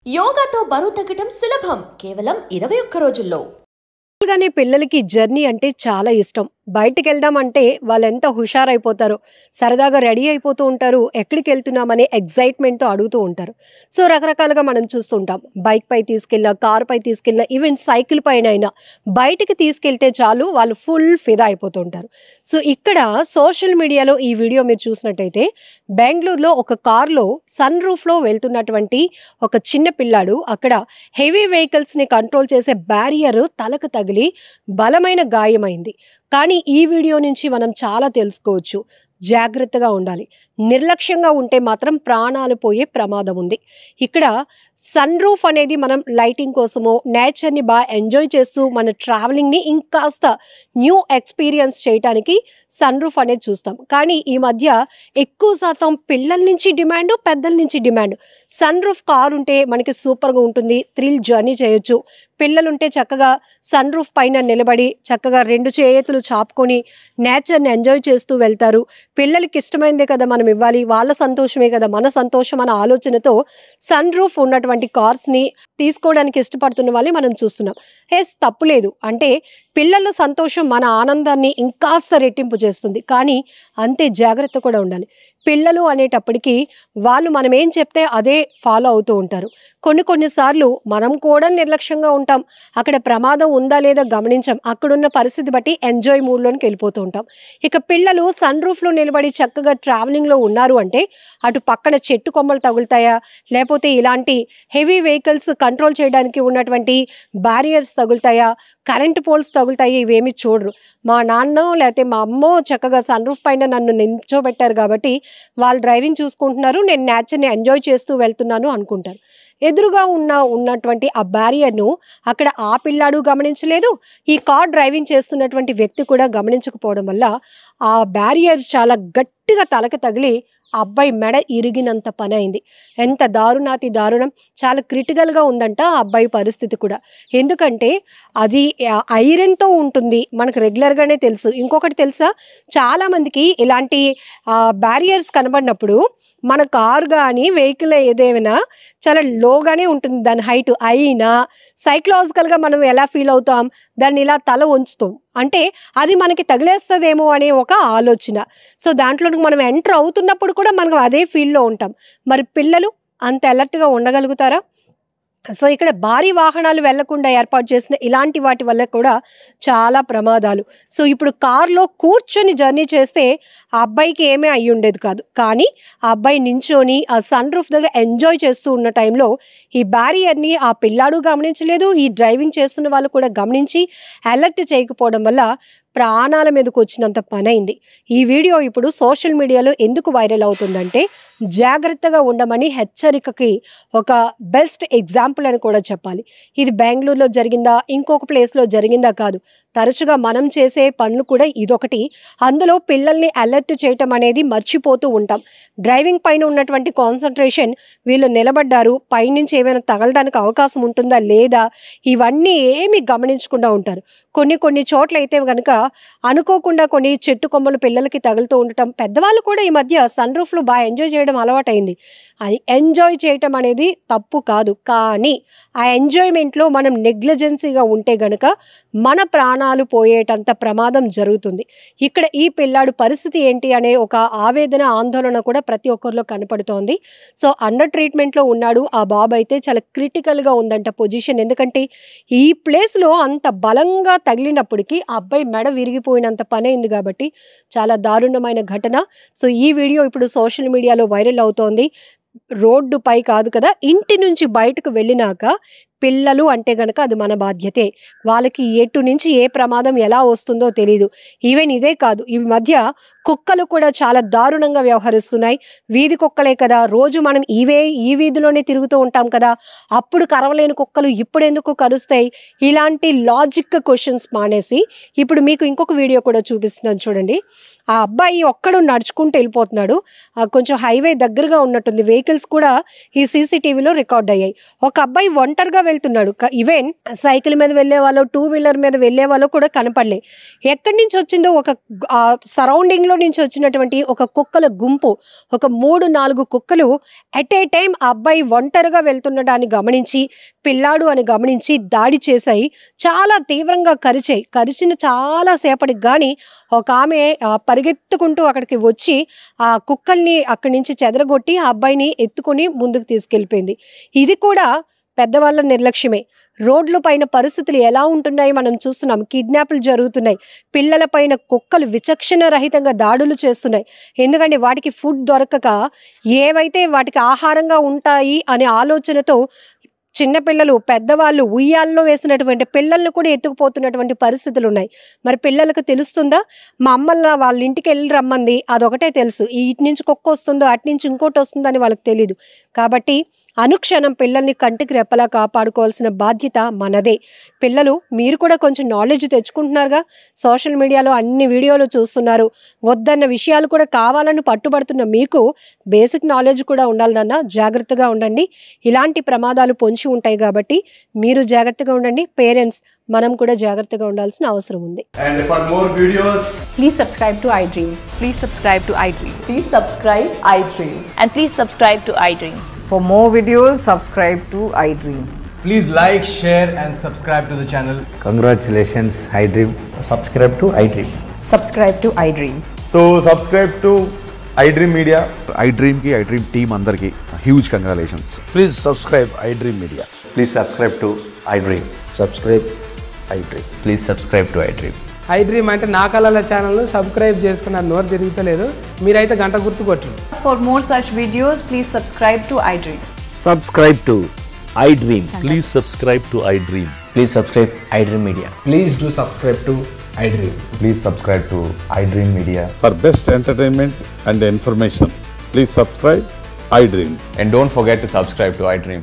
యోగాతో బరువు తగ్గడం సులభం కేవలం 21 రోజుల్లో. గానే పిల్లలకి జర్నీ అంటే చాలా ఇష్టం. బయటికెళ్దామంటే వాళ్ళెంత హుషారైపోతారో, సరదాగా రెడీ అయిపోతూ ఉంటారు. ఎక్కడికెళ్తున్నామనే ఎక్సైట్‌మెంట్‌తో అడుగుతూ ఉంటారు. సో, రకరకాలుగా మనం చూస్తుంటాం. బైక్‌పై తీసుకెళ్ళినా, కారుపై తీసుకెళ్ళినా, ఈవెన్ సైకిల్ పైనైనా బయటికి తీసుకెళ్తే చాలు వాళ్ళు ఫుల్ ఫిదా అయిపోతూ ఉంటారు. సో, ఇక్కడ సోషల్ మీడియాలో ఈ వీడియో మీరు చూసినట్టయితే బెంగుళూరులో ఒక కారులో సన్ రూఫ్‌లో వెళ్తున్నటువంటి ఒక చిన్న పిల్లాడు అక్కడ హెవీ వెహికల్స్‌ని కంట్రోల్ చేసే బ్యారియర్ తలకు తగిలి బలమైన గాయమైంది. కానీ ఈ వీడియో నుంచి మనం చాలా తెలుసుకోవచ్చు. జాగ్రత్తగా ఉండాలి. నిర్లక్ష్యంగా ఉంటే మాత్రం ప్రాణాలు పోయే ప్రమాదం ఉంది. ఇక్కడ సన్ రూఫ్ అనేది మనం లైటింగ్ కోసమో, నేచర్‌ని ఎంజాయ్ చేస్తూ మన ట్రావెలింగ్‌ని ఇంకాస్త న్యూ ఎక్స్‌పీరియన్స్ చేయటానికి సన్ రూఫ్ అనేది చూస్తాం. కానీ ఈ మధ్య ఎక్కువ శాతం పిల్లల నుంచి డిమాండు, పెద్దల నుంచి డిమాండ్. సన్ రూఫ్ కార్ ఉంటే మనకి సూపర్‌గా ఉంటుంది. థ్రిల్ జర్నీ చేయొచ్చు. పిల్లలుంటే చక్కగా సన్ రూఫ్ పైన నిలబడి చక్కగా 2 చేతులు చాపుకొని నేచర్‌ని ఎంజాయ్ చేస్తూ వెళ్తారు. పిల్లలకి ఇష్టమైందే కదా మనం ఇవ్వాలి. వాళ్ళ సంతోషమే కదా మన సంతోషం అన్న ఆలోచనతో సన్ రూఫ్ ఉన్నటువంటి కార్స్‌ని తీసుకోవడానికి ఇష్టపడుతున్న వాళ్ళని మనం చూస్తున్నాం. తప్పులేదు. అంటే పిల్లల సంతోషం మన ఆనందాన్ని ఇంకాస్త రెట్టింపు చేస్తుంది. కానీ అంతే జాగ్రత్త కూడా ఉండాలి. పిల్లలు అనేటప్పటికీ వాళ్ళు మనం ఏం చెప్తే అదే ఫాలో అవుతూ ఉంటారు. కొన్ని సార్లు మనం కూడా నిర్లక్ష్యంగా ఉంటాం. అక్కడ ప్రమాదం ఉందా లేదా గమనించం. అక్కడున్న పరిస్థితి బట్టి ఎంజాయ్ మూడ్‌లోనికి వెళ్ళిపోతూ ఉంటాం. ఇక పిల్లలు సన్ రూఫ్‌లో నిలబడి చక్కగా ట్రావెలింగ్‌లో ఉన్నారు అంటే అటు పక్కన చెట్టు కొమ్మలు తగులుతాయా, లేకపోతే ఇలాంటి హెవీ వెహికల్స్ కంట్రోల్ చేయడానికి ఉన్నటువంటి బ్యారియర్స్ తగులుతాయా, కరెంట్ పోల్స్ తగులుతాయి, ఇవేమీ చూడరు. మా నాన్నో లేకపోతే మా అమ్మో చక్కగా సన్ రూఫ్ పైన నన్ను నించోబెట్టారు కాబట్టి వాళ్ళు డ్రైవింగ్ చూసుకుంటున్నారు, నేను నేచర్‌ని ఎంజాయ్ చేస్తూ వెళ్తున్నాను అనుకుంటారు. ఎదురుగా ఉన్నటువంటి ఆ బ్యారియర్‌ను అక్కడ ఆ పిల్లాడు గమనించలేదు. ఈ కార్ డ్రైవింగ్ చేస్తున్నటువంటి వ్యక్తి కూడా గమనించకపోవడం వల్ల ఆ బ్యారియర్ చాలా గట్టిగా తలకి తగిలి ఆ అబ్బాయి మెడ ఇరిగినంత పనయింది. ఎంత దారుణాతి దారుణం. చాలా క్రిటికల్‌గా ఉందంట ఆ అబ్బాయి పరిస్థితి కూడా. ఎందుకంటే అది ఐరన్‌తో ఉంటుంది. మనకు రెగ్యులర్‌గానే తెలుసు. ఇంకొకటి తెలుసా? చాలామందికి ఇలాంటి బ్యారియర్స్ కనబడినప్పుడు మన కారు గానీ, వెహికల్ ఏదేమైనా చాలా లోగానే ఉంటుంది దాని హైట్. అయినా సైకలాజికల్‌గా మనం ఎలా ఫీల్ అవుతాం? దాన్ని ఇలా తల వంచుతాం. అంటే అది మనకి తగిలేస్తదేమో అనే ఒక ఆలోచన. సో, దాంట్లోకి మనం ఎంటర్ అవుతున్నప్పుడు కూడా మనం అదే ఫీల్‌లో ఉంటాం. మరి పిల్లలు అంత అలర్ట్‌గా ఉండగలుగుతారా? సో, ఇక్కడ భారీ వాహనాలు వెళ్లకుండా ఏర్పాటు చేసిన ఇలాంటి వాటి వల్ల కూడా చాలా ప్రమాదాలు. సో, ఇప్పుడు కార్‌లో కూర్చొని జర్నీ చేస్తే ఆ అబ్బాయికి ఏమీ అయ్యుండేది కాదు. కానీ ఆ అబ్బాయి నించొని ఆ సన్ రూఫ్ దగ్గర ఎంజాయ్ చేస్తూ ఉన్న టైంలో ఈ బ్యారియర్‌ని ఆ పిల్లాడు గమనించలేదు. ఈ డ్రైవింగ్ చేస్తున్న వాళ్ళు కూడా గమనించి అలర్ట్ చేయకపోవడం వల్ల ప్రాణాల మీదకొచ్చినంత పనైంది. ఈ వీడియో ఇప్పుడు సోషల్ మీడియాలో ఎందుకు వైరల్ అవుతుందంటే జాగ్రత్తగా ఉండమని హెచ్చరికకి ఒక బెస్ట్ ఎగ్జాంపుల్ అని కూడా చెప్పాలి. ఇది బెంగుళూరులో జరిగిందా, ఇంకొక ప్లేస్‌లో జరిగిందా కాదు. తరచుగా మనం చేసే పనులు కూడా ఇదొకటి. అందులో పిల్లల్ని అలర్ట్ చేయటం అనేది మర్చిపోతూ ఉంటాం. డ్రైవింగ్ పైన ఉన్నటువంటి కాన్సంట్రేషన్ వీళ్ళు నిలబడ్డారు, పైనుంచి ఏమైనా తగలడానికి అవకాశం ఉంటుందా లేదా, ఇవన్నీ ఏమీ గమనించకుండా ఉంటారు. కొన్ని చోట్లయితే గనక అనుకోకుండా కొన్ని చెట్టు కొమ్మలు పిల్లలకి తగులుతూ ఉండటం. పెద్దవాళ్ళు కూడా ఈ మధ్య సన్ రూఫ్‌లో ఎంజాయ్ చేయడం అలవాటైంది. అది ఎంజాయ్ చేయటం అనేది తప్పు కాదు. కానీ ఆ ఎంజాయ్‌మెంట్‌లో మనం నెగ్లిజెన్సీగా ఉంటే గనక మన ప్రాణాలు పోయేటంత ప్రమాదం జరుగుతుంది. ఇక్కడ ఈ పిల్లాడు పరిస్థితి ఏంటి అనే ఒక ఆవేదన, ఆందోళన కూడా ప్రతి ఒక్కరిలో కనపడుతోంది. సో, అండర్ ట్రీట్మెంట్‌లో ఉన్నాడు. ఆ బాబు అయితే చాలా క్రిటికల్‌గా ఉందంట పొజిషన్. ఎందుకంటే ఈ ప్లేస్‌లో అంత బలంగా తగిలినప్పటికీ ఆ అబ్బాయి మెడ విరిగిపోయినంత పనైంది కాబట్టి చాలా దారుణమైన ఘటన. సో, ఈ వీడియో ఇప్పుడు సోషల్ మీడియాలో వైరల్ అవుతోంది. రోడ్డుపై కాదు కదా, ఇంటి నుంచి బయటకు వెళ్ళినాక పిల్లలు అంటే గనక అది మన బాధ్యతే. వాళ్ళకి ఎటు నుంచి ఏ ప్రమాదం ఎలా వస్తుందో తెలీదు. ఈవెన్ ఇదే కాదు, ఈ మధ్య కుక్కలు కూడా చాలా దారుణంగా వ్యవహరిస్తున్నాయి. వీధి కుక్కలే కదా, రోజు మనం ఈ వీధిలోనే తిరుగుతూ ఉంటాం కదా, అప్పుడు కరవలేని కుక్కలు ఇప్పుడెందుకు కరుస్తాయి? ఇలాంటి లాజిక్ క్వెషన్స్ మానేసి ఇప్పుడు మీకు ఇంకొక వీడియో కూడా చూపిస్తున్నాను చూడండి. ఆ అబ్బాయి ఒక్కడు నడుచుకుంటూ వెళ్ళిపోతున్నాడు. కొంచెం హైవే దగ్గరగా ఉన్నట్టుంది. వెహికల్స్ కూడా ఈ సీసీటీవీలో రికార్డ్ అయ్యాయి. ఒక అబ్బాయి ఒంటరిగా వెళ్తున్నాడు. ఈవెన్ సైకిల్ మీద వెళ్ళే వాళ్ళు, 2 వీలర్ మీద వెళ్ళే వాళ్ళు కూడా కనపడలే. ఎక్కడి నుంచి వచ్చిందో ఒక సరౌండింగ్లో నుంచి వచ్చినటువంటి ఒక కుక్కల గుంపు, ఒక 3-4 కుక్కలు ఎట్ ఏ టైం ఆ అబ్బాయి ఒంటరిగా వెళ్తుండడాన్ని గమనించి, పిల్లాడు అని గమనించి దాడి చేశాయి. చాలా తీవ్రంగా కరిచిన చాలా సేపటికి కానీ ఒక ఆమె పరిగెత్తుకుంటూ అక్కడికి వచ్చి ఆ కుక్కల్ని అక్కడి నుంచి చెదరగొట్టి ఆ అబ్బాయిని ఎత్తుకొని ముందుకు తీసుకెళ్ళిపోయింది. ఇది కూడా పెద్దవాళ్ళ నిర్లక్ష్యమే. రోడ్ల పైన పరిస్థితులు ఎలా ఉంటున్నాయి మనం చూస్తున్నాం. కిడ్నాప్లు జరుగుతున్నాయి. పిల్లల పైన కుక్కలు విచక్షణ రహితంగా దాడులు చేస్తున్నాయి. ఎందుకంటే వాటికి ఫుడ్ దొరకక ఏవైతే వాటికి ఆహారంగా ఉంటాయి అనే ఆలోచనతో చిన్నపిల్లలు, పెద్దవాళ్ళు, ఉయ్యాల్లో వేసినటువంటి పిల్లలను కూడా ఎత్తుకుపోతున్నటువంటి పరిస్థితులు ఉన్నాయి. మరి పిల్లలకు తెలుస్తుందా? మా అమ్మల్ని వాళ్ళ ఇంటికి వెళ్ళి రమ్మంది, అదొకటే తెలుసు. ఇటు నుంచి కుక్క వస్తుందో అటు నుంచి ఇంకోటి వస్తుందని వాళ్ళకి తెలీదు. కాబట్టి అనుక్షణం పిల్లల్ని కంటికి రెప్పలా కాపాడుకోవాల్సిన బాధ్యత మనదే. పిల్లలు మీరు కూడా కొంచెం నాలెడ్జ్ తెచ్చుకుంటున్నారుగా, సోషల్ మీడియాలో అన్ని వీడియోలు చూస్తున్నారు. వద్దన్న విషయాలు కూడా కావాలని పట్టుబడుతున్న మీకు బేసిక్ నాలెడ్జ్ కూడా ఉండాలి నాన్న. జాగ్రత్తగా ఉండండి. ఇలాంటి ప్రమాదాలు పొంచి ఉంటాయి కాబట్టి మీరు జాగ్రత్తగా ఉండండి. పేరెంట్స్ మనం కూడా జాగ్రత్తగా ఉండాల్సిన అవసరం ఉంది. And for more videos, please subscribe to iDream. Please subscribe to iDream. Please subscribe iDream. And please subscribe to iDream. For more videos, subscribe to iDream. please like, share and subscribe to the channel. Congratulations, iDream. Subscribe to iDream. Subscribe to iDream. So subscribe to iDream Media. iDream ki iDream team andarki huge congratulations. Please subscribe iDream Media. Please subscribe to iDream. Subscribe iDream. Please subscribe to iDream. iDream అంటే నా కళల channel subscribe చేసుకున్నారు. నోరు తిరుగుతలేదు, మీరైతే గంట గుర్తు కొట్టండి. For more such videos, please subscribe to iDream. Subscribe to iDream. Please subscribe to iDream. Please subscribe iDream Media. Please do subscribe to iDream. Please subscribe to iDream Media. For best entertainment and information, please subscribe iDream. And don't forget to subscribe to iDream.